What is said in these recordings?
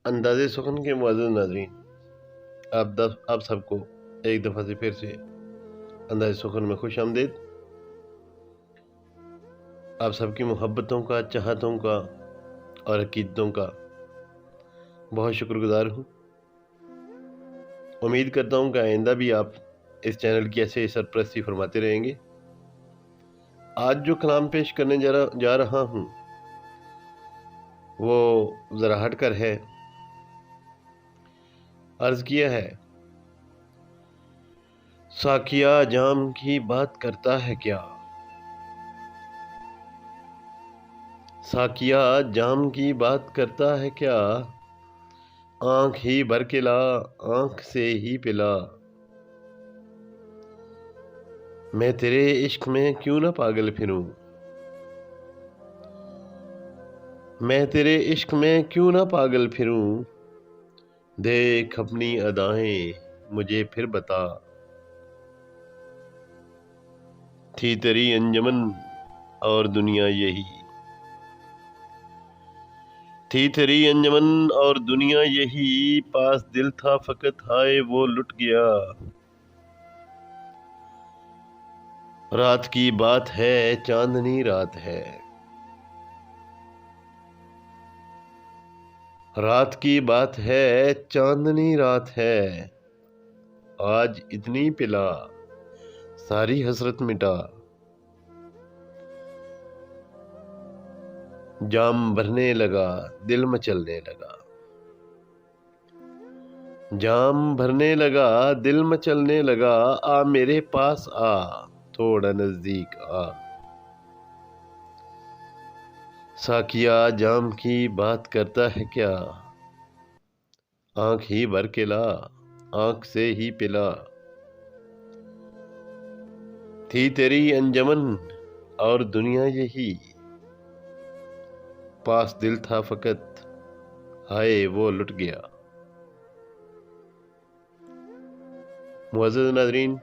انداز سخن کے معزز ناظرین، آپ سب کو ایک دفعہ سے پھر سے انداز سخن میں خوش آمدید۔ آپ سب کی محبتوں کا، چاہتوں کا اور عقیدتوں کا بہت شکر گزار ہوں۔ امید کرتا ہوں کہ آئندہ بھی آپ اس چینل کی ایسے سرپرستی فرماتے رہیں گے۔ آج جو کلام پیش کرنے جا رہا ہوں وہ ذرا ہٹ کر ہے۔ عرض کیا ہے، ساقیہ جام کی بات کرتا ہے کیا؟ ساقیہ جام کی بات کرتا ہے کیا؟ آنکھ ہی بھر کے لا، آنکھ سے ہی پلا۔ میں تیرے عشق میں کیوں نہ پاگل پھروں، میں تیرے عشق میں کیوں نہ پاگل پھروں۔ دیکھ اپنی ادائیں مجھے پھر بتا، تھی تیری انجمن اور دنیا یہی، تھی تیری انجمن اور دنیا یہی، پاس دل تھا فقط ہائے وہ لٹ گیا۔ رات کی بات ہے چاندنی رات ہے، رات کی بات ہے چاندنی رات ہے، آج اتنی پلا ساری حسرت مٹا۔ جام بھرنے لگا دل مچلنے لگا، جام بھرنے لگا دل مچلنے لگا، آ میرے پاس آ تھوڑا نزدیک آ۔ ساقیہ جام کی بات کرتا ہے کیا؟ آنکھ ہی بھر کے لا، آنکھ سے ہی پلا۔ تھی تیری انجمن اور دنیا یہی، پاس دل تھا فقط ہائے وہ لٹ گیا۔ معزز ناظرین،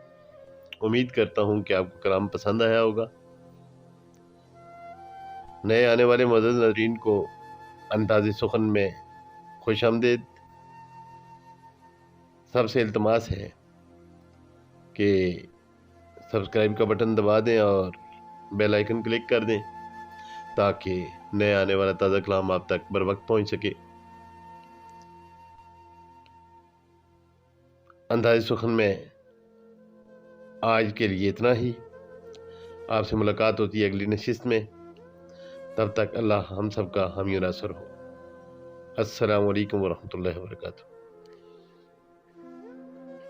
امید کرتا ہوں کہ آپ کو کلام پسند آیا ہوگا۔ نئے آنے والے معزز ناظرین کو انداز سخن میں خوش آمدید۔ سب سے التماس ہے کہ سبسکرائب کا بٹن دبا دیں اور بیل آئیکن کلک کر دیں تاکہ نئے آنے والا تازہ کلام آپ تک بر وقت پہنچ سکے۔ انداز سخن میں آج کے لیے اتنا ہی۔ آپ سے ملاقات ہوتی ہے اگلی نشست میں، تب تک اللہ ہم سب کا حامی و ناصر ہو۔ السلام علیکم ورحمۃ اللہ وبرکاتہ۔